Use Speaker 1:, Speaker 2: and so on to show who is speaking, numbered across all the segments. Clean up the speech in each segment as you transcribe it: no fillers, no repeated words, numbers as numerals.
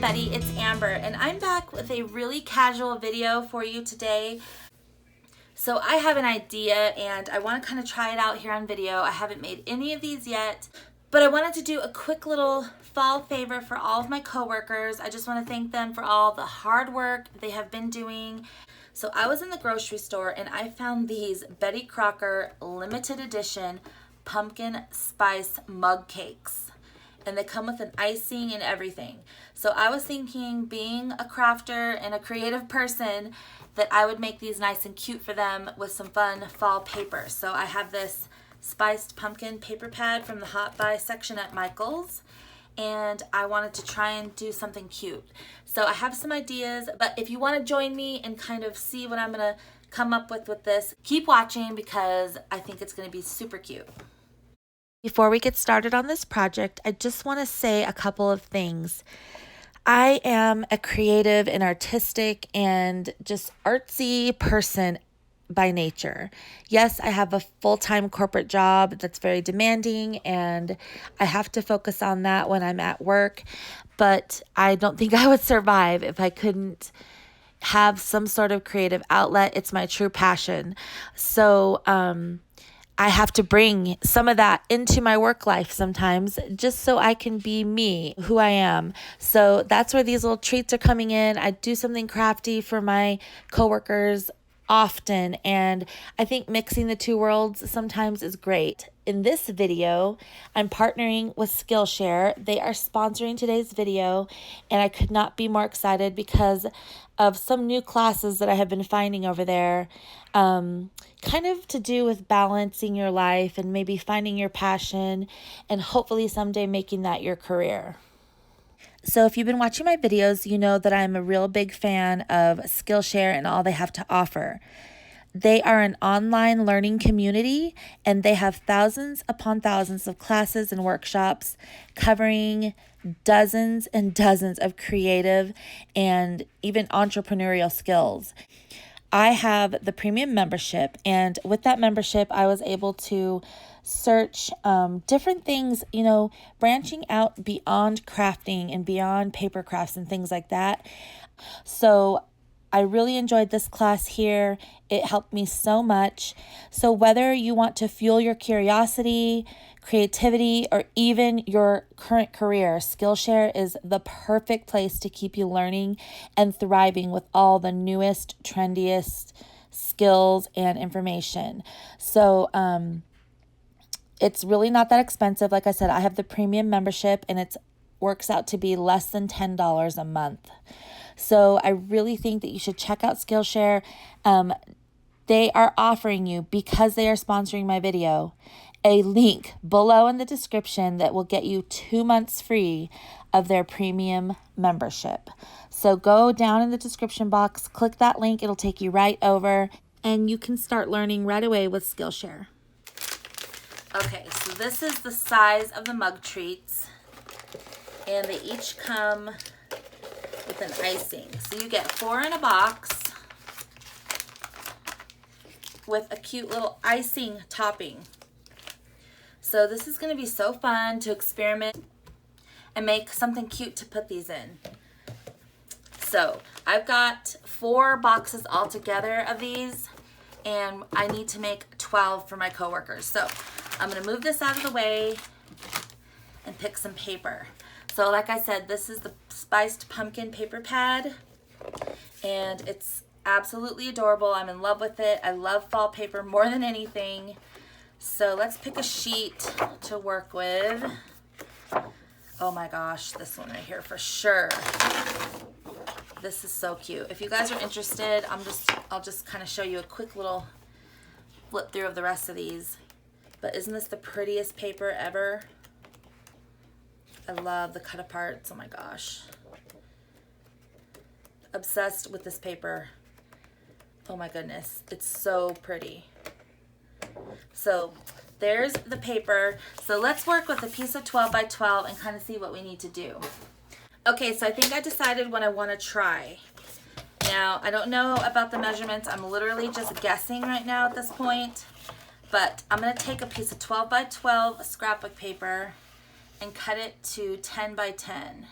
Speaker 1: everybody, it's Amber and I'm back with a really casual video for you today. So I have an idea and I want to kind of try it out here on video. I haven't made any of these yet, but I wanted to do a quick little fall favor for all of my coworkers. I just want to thank them for all the hard work they have been doing. So I was in the grocery store and I found these Betty Crocker limited edition pumpkin spice mug cakes. And they come with an icing and everything. So I was thinking, being a crafter and a creative person, that I would make these nice and cute for them with some fun fall paper. So I have this spiced pumpkin paper pad from the Hot Buy section at Michael's, and I wanted to try and do something cute. So I have some ideas, but if you want to join me and kind of see what I'm going to come up with this, keep watching because I think it's going to be super cute. Before we get started on this project, I just want to say a couple of things. I am a creative and artistic and just artsy person by nature. Yes, I have a full-time corporate job that's very demanding and I have to focus on that when I'm at work, but I don't think I would survive if I couldn't have some sort of creative outlet. It's my true passion. So, I have to bring some of that into my work life sometimes just so I can be me, who I am. So that's where these little treats are coming in. I do something crafty for my coworkers often, and I think mixing the two worlds sometimes is great. In this video, I'm partnering with Skillshare. They are sponsoring today's video, and I could not be more excited because of some new classes that I have been finding over there, kind of to do with balancing your life and maybe finding your passion and hopefully someday making that your career. So if you've been watching my videos, you know that I'm a real big fan of Skillshare and all they have to offer. They are an online learning community and they have thousands upon thousands of classes and workshops covering dozens and dozens of creative and even entrepreneurial skills. I have the premium membership, and with that membership, I was able to search different things, you know, branching out beyond crafting and beyond paper crafts and things like that. So I really enjoyed this class here. It helped me so much. So whether you want to fuel your curiosity, creativity, or even your current career, Skillshare is the perfect place to keep you learning and thriving with all the newest, trendiest skills and information. So it's really not that expensive. Like I said, I have the premium membership and it works out to be less than $10 a month. So I really think that you should check out Skillshare. They are offering you, because they are sponsoring my video, a link below in the description that will get you 2 months free of their premium membership. So go down in the description box, click that link, it'll take you right over, and you can start learning right away with Skillshare. Okay, so this is the size of the mug treats, and they each come with an icing. So you get 4 in a box with a cute little icing topping. So this is going to be so fun to experiment and make something cute to put these in. So I've got 4 boxes altogether of these, and I need to make 12 for my coworkers. So I'm going to move this out of the way and pick some paper. So like I said, this is the spiced pumpkin paper pad, and it's absolutely adorable. I'm in love with it. I love fall paper more than anything. So let's pick a sheet to work with. Oh my gosh, this one right here for sure. This is so cute. If you guys are interested, I'll just kind of show you a quick little flip through of the rest of these. But isn't this the prettiest paper ever? I love the cut aparts. Oh my gosh. Obsessed with this paper. Oh my goodness, it's so pretty. So there's the paper. So let's work with a piece of 12 by 12 and kind of see what we need to do. Okay, so I think I decided what I want to try. Now, I don't know about the measurements. I'm literally just guessing right now at this point. But I'm going to take a piece of 12 by 12 scrapbook paper and cut it to 10 by 10.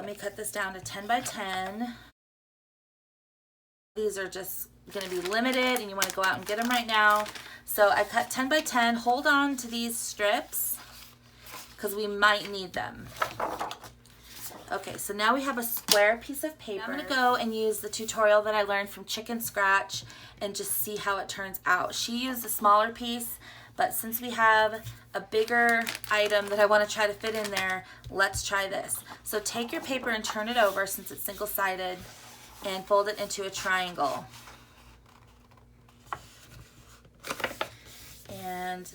Speaker 1: let me cut this down to 10 by 10. These are just going to be limited and you want to go out and get them right now. So I cut 10 by 10. Hold on to these strips because we might need them. Okay, so now we have a square piece of paper. I'm going to go and use the tutorial that I learned from ChicnScratch and just see how it turns out. She used a smaller piece, but since we have a bigger item that I want to try to fit in there, let's try this. So take your paper and turn it over since it's single-sided and fold it into a triangle. And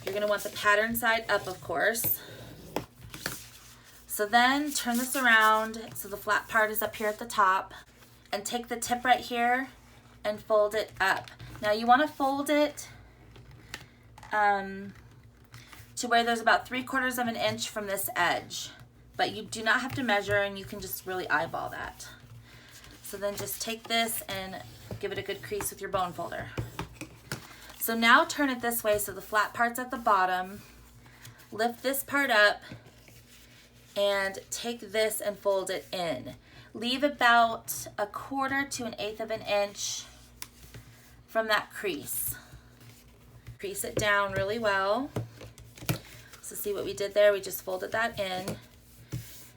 Speaker 1: you're going to want the pattern side up, of course. So then turn this around so the flat part is up here at the top, and take the tip right here and fold it up. Now you want to fold it to where there's about 3/4 of an inch from this edge, but you do not have to measure and you can just really eyeball that. So then just take this and give it a good crease with your bone folder. So now turn it this way so the flat part's at the bottom. Lift this part up and take this and fold it in. Leave about 1/4 to 1/8 of an inch from that crease. Crease it down really well. So see what we did there? We just folded that in.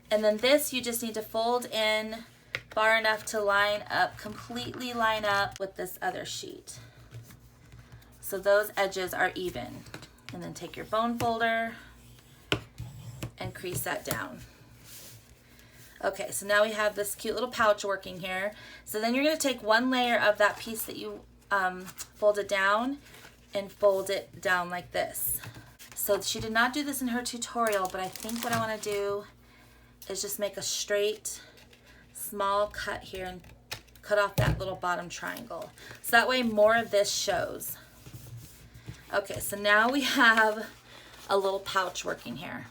Speaker 1: And then this you just need to fold in far enough to line up, completely line up with this other sheet. So those edges are even. And then take your bone folder and crease that down. Okay, so now we have this cute little pouch working here. So then you're going to take one layer of that piece that you folded down and fold it down like this. So she did not do this in her tutorial, but I think what I want to do is just make a straight small cut here and cut off that little bottom triangle. So that way more of this shows. Okay, so now we have a little pouch working here.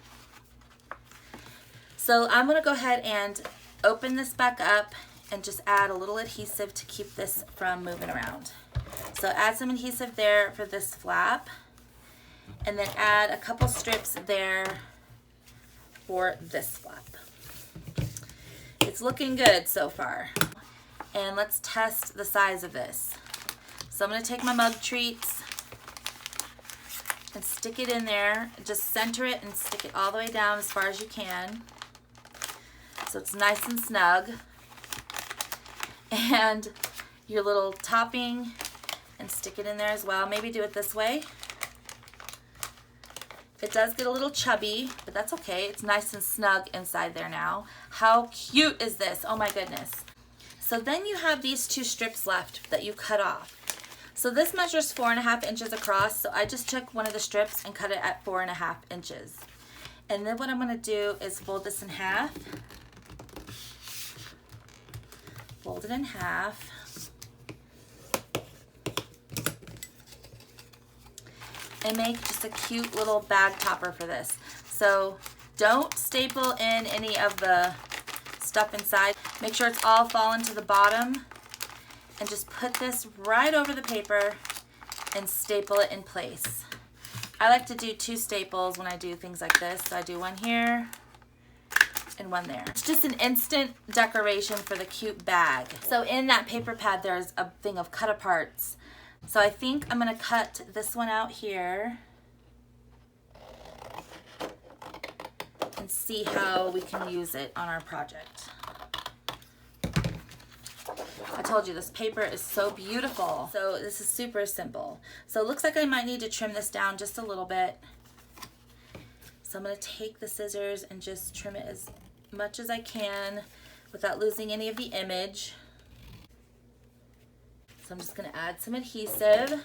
Speaker 1: So I'm going to go ahead and open this back up and just add a little adhesive to keep this from moving around. So add some adhesive there for this flap, and then add a couple strips there for this flap. It's looking good so far. And let's test the size of this. So I'm going to take my mug treats and stick it in there. Just center it and stick it all the way down as far as you can, so it's nice and snug. And your little topping, and stick it in there as well. Maybe do it this way. It does get a little chubby, but that's okay. It's nice and snug inside there now. How cute is this? Oh my goodness. So then you have these 2 strips left that you cut off. So this measures 4.5 inches across, so I just took one of the strips and cut it at 4.5 inches. And then what I'm going to do is fold this in half. Fold it in half. And make just a cute little bag topper for this. So don't staple in any of the stuff inside. Make sure it's all fallen to the bottom. And just put this right over the paper and staple it in place. I like to do 2 staples when I do things like this. So I do one here and one there. It's just an instant decoration for the cute bag. So in that paper pad there's a thing of cut aparts. So I think I'm going to cut this one out here and see how we can use it on our project. I told you this paper is so beautiful. So this is super simple. So it looks like I might need to trim this down just a little bit. So I'm going to take the scissors and just trim it as much as I can without losing any of the image. So I'm just going to add some adhesive.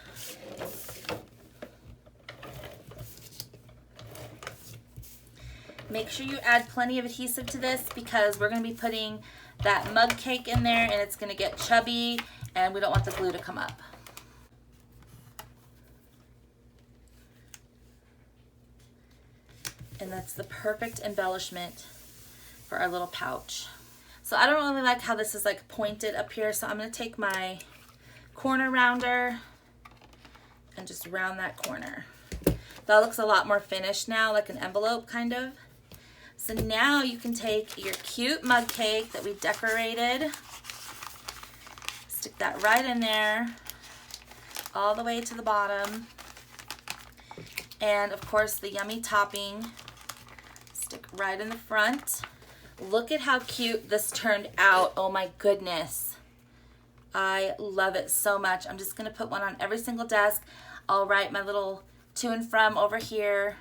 Speaker 1: Make sure you add plenty of adhesive to this because we're going to be putting that mug cake in there and it's going to get chubby and we don't want the glue to come up. And that's the perfect embellishment for our little pouch. So I don't really like how this is like pointed up here, so I'm going to take my corner rounder and just round that corner. That looks a lot more finished now, like an envelope kind of. So now you can take your cute mug cake that we decorated, stick that right in there, all the way to the bottom. And of course the yummy topping, stick right in the front. Look at how cute this turned out. Oh my goodness. I love it so much. I'm just gonna put one on every single desk. I'll write my little to and from over here.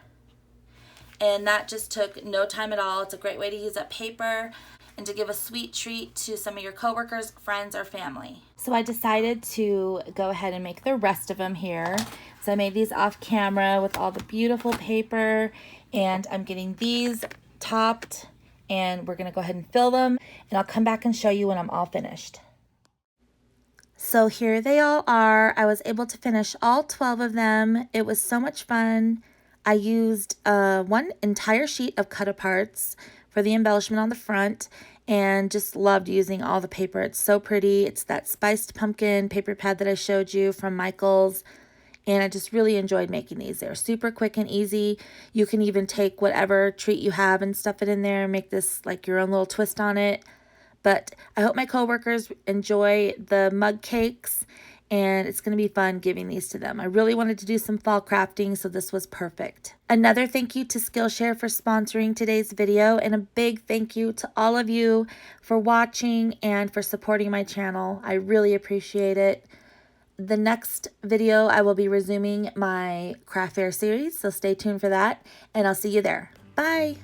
Speaker 1: And that just took no time at all. It's a great way to use up paper and to give a sweet treat to some of your coworkers, friends, or family. So I decided to go ahead and make the rest of them here. So I made these off camera with all the beautiful paper, and I'm getting these topped, and we're gonna go ahead and fill them, and I'll come back and show you when I'm all finished. So here they all are. I was able to finish all 12 of them. It was so much fun. I used one entire sheet of cut-aparts for the embellishment on the front, and just loved using all the paper. It's so pretty. It's that spiced pumpkin paper pad that I showed you from Michael's, and I just really enjoyed making these. They're super quick and easy. You can even take whatever treat you have and stuff it in there and make this like your own little twist on it. But I hope my coworkers enjoy the mug cakes, and it's going to be fun giving these to them. I really wanted to do some fall crafting, so this was perfect. Another thank you to Skillshare for sponsoring today's video, and a big thank you to all of you for watching and for supporting my channel. I really appreciate it. The next video, I will be resuming my craft fair series, so stay tuned for that, and I'll see you there. Bye!